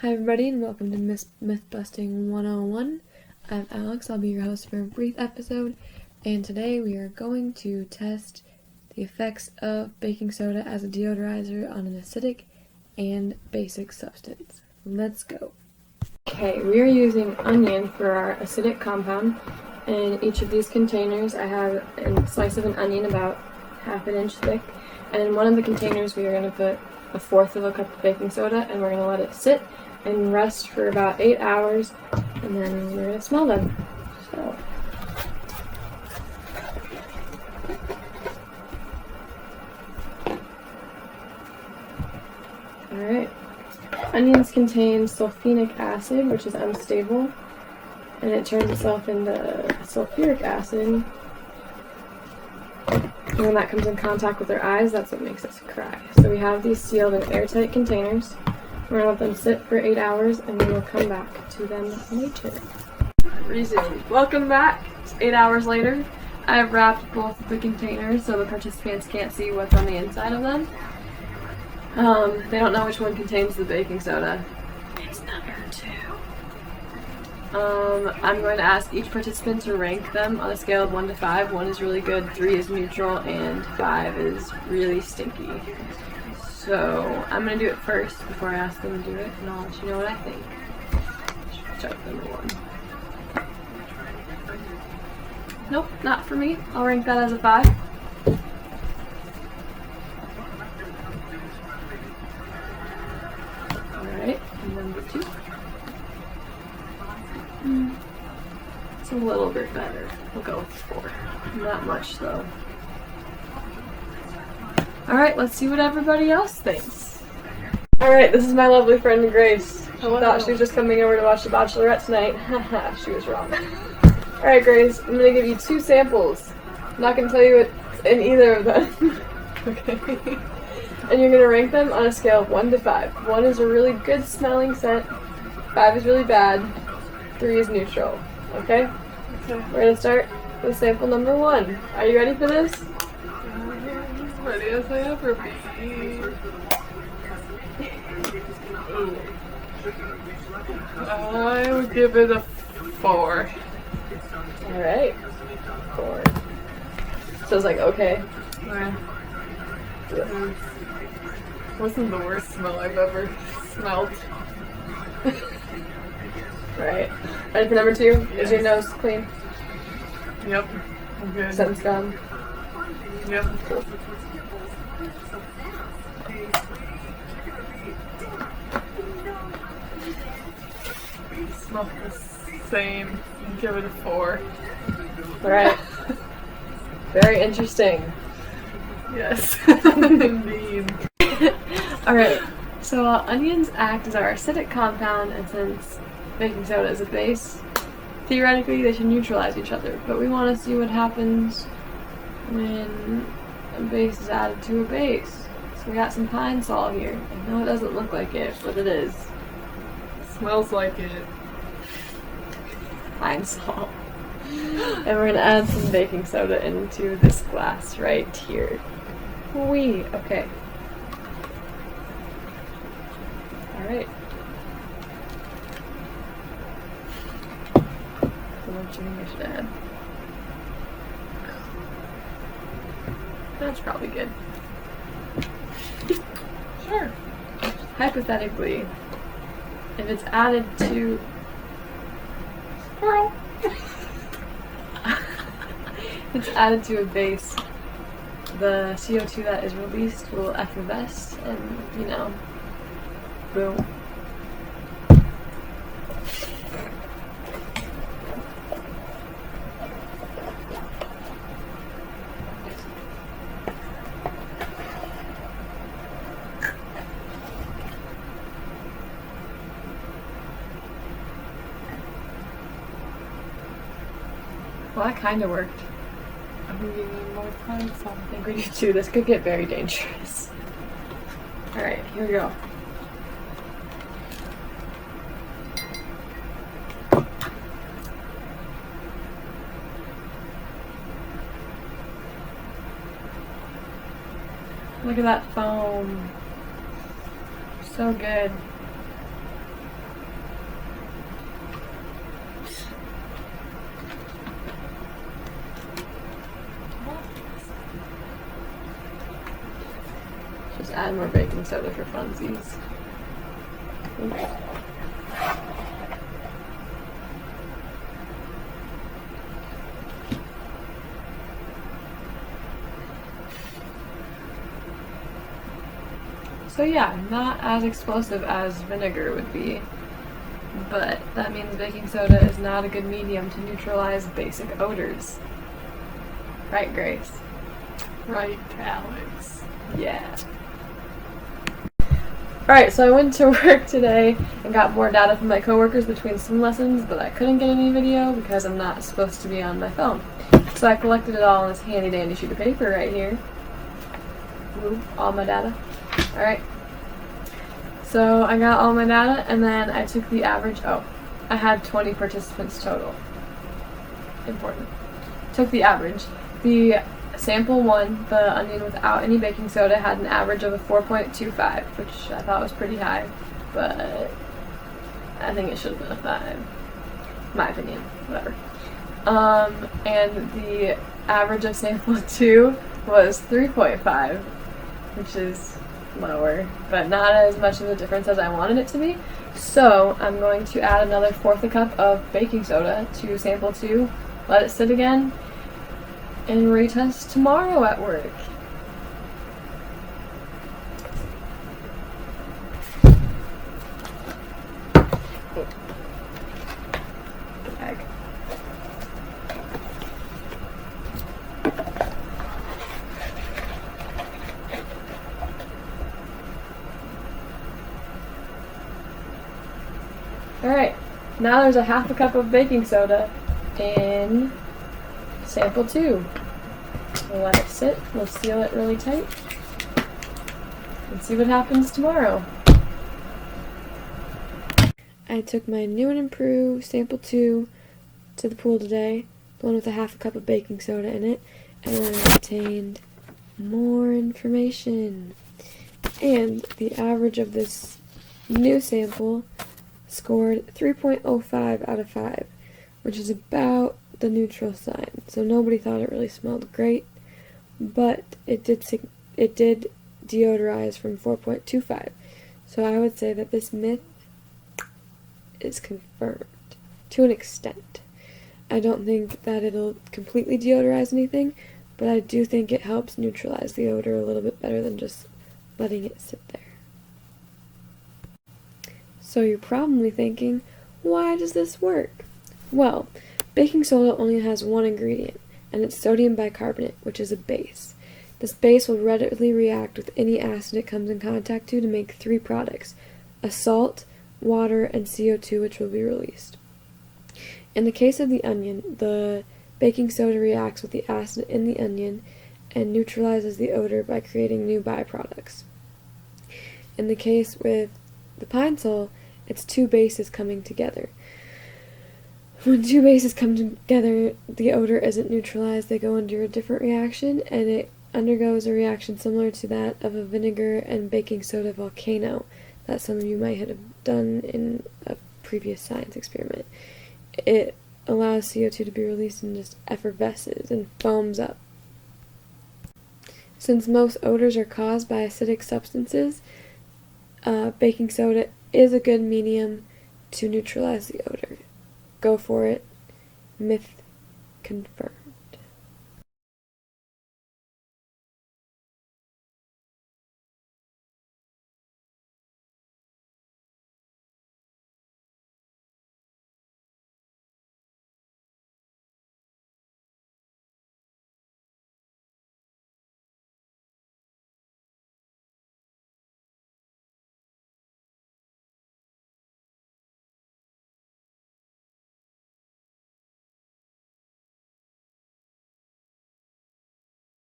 Hi everybody and welcome to Mythbusting 101. I'm Alex, I'll be your host for a brief episode, and today we are going to test the effects of baking soda as a deodorizer on an acidic and basic substance. Let's go. Okay, we are using onion for our acidic compound. In each of these containers I have a slice of an onion about half an inch thick, and in one of the containers we are going to put a fourth of a cup of baking soda and we're going to let it sit and rest for about 8 hours, and then we're gonna smell them. So, alright. Onions contain sulfenic acid, which is unstable, and it turns itself into sulfuric acid. And when that comes in contact with our eyes, that's what makes us cry. So we have these sealed in airtight containers. We're going to let them sit for 8 hours and we will come back to them later. Resume. Welcome back. It's 8 hours later. I've wrapped both of the containers so the participants can't see what's on the inside of them. They don't know which one contains the baking soda. It's number 2. I'm going to ask each participant to rank them on a scale of 1 to 5. 1 is really good, 3 is neutral, and 5 is really stinky. So, I'm going to do it first before I ask them to do it, and I'll let you know what I think. Check number 1. Nope, not for me. I'll rank that as a 5. Alright, and number 2. It's a little bit better. We'll go with 4. Not much, though. Alright, let's see what everybody else thinks. Alright, this is my lovely friend Grace. Hello. Thought she was just coming over to watch The Bachelorette tonight. Haha, she was wrong. Alright, Grace, I'm gonna give you 2 samples. I'm not gonna tell you what's in either of them. Okay. And you're gonna rank them on a scale of 1 to 5. 1 is a really good smelling scent, 5 is really bad, 3 is neutral. Okay? Okay. We're gonna start with sample number 1. Are you ready for this? Ready as I ever be. I would give it a 4. Alright. 4. So it's like, okay. Wasn't the worst smell I've ever smelled. Right. Ready for number 2? Yes. Is your nose clean? Yep. I'm good. Scent's gone? Yep. Cool. Smells the same. Give it a 4. Alright. Very interesting. Yes. Indeed. Alright. So onions act as our acidic compound, and since baking soda is a base, theoretically they should neutralize each other. But we want to see what happens when a base is added to a base. So we got some pine sol here. I know it doesn't look like it, but it is. Smells like it. Pine sol. And we're gonna add some baking soda into this glass right here. Wee. Okay. Alright. So what do you think I should add? That's probably good. Sure. Hypothetically, if it's added to Squirrel. if it's added to a base, the CO2 that is released will effervesce and, you know, boom. Well, that kind of worked. I'm gonna give you more pine sol. I think we need to. This could get very dangerous. Alright, here we go. Look at that foam. So good. just add more baking soda for funsies. Oops. So yeah, not as explosive as vinegar would be, but that means baking soda is not a good medium to neutralize basic odors. Right, Grace? Right, Alex. Yeah. Alright, so I went to work today and got more data from my coworkers between swim lessons, but I couldn't get any video because I'm not supposed to be on my phone. So I collected it all on this handy dandy sheet of paper right here. Ooh, all my data. Alright. So I got all my data and then I took the average. Oh, I had 20 participants total. Important. Took the average. The sample one, the onion without any baking soda, had an average of a 4.25, which I thought was pretty high, but I think it should have been a 5. My opinion. Whatever. And the average of sample 2 was 3.5, which is lower, but not as much of a difference as I wanted it to be. So I'm going to add another 1/4 cup of baking soda to sample 2, let it sit again, and retest tomorrow at work. Bag. Alright, now there's a 1/2 cup of baking soda in sample 2. We'll let it sit, we'll seal it really tight, and see what happens tomorrow. I took my new and improved sample 2 to the pool today, the one with a 1/2 cup of baking soda in it, and then I obtained more information. And the average of this new sample scored 3.05 out of 5, which is about the neutral sign. So nobody thought it really smelled great, but it did deodorize from 4.25. So I would say that this myth is confirmed to an extent. I don't think that it'll completely deodorize anything, but I do think it helps neutralize the odor a little bit better than just letting it sit there. So you're probably thinking, why does this work? Well, baking soda only has one ingredient, and it's sodium bicarbonate, which is a base. This base will readily react with any acid it comes in contact to make 3 products: a salt, water, and CO2, which will be released. In the case of the onion, the baking soda reacts with the acid in the onion and neutralizes the odor by creating new byproducts. In the case with the pine sol, it's 2 bases coming together. When 2 bases come together, the odor isn't neutralized. They go under a different reaction, and it undergoes a reaction similar to that of a vinegar and baking soda volcano that some of you might have done in a previous science experiment. It allows CO2 to be released and just effervesces and foams up. Since most odors are caused by acidic substances, baking soda is a good medium to neutralize the odor. Go for it. Myth confirmed.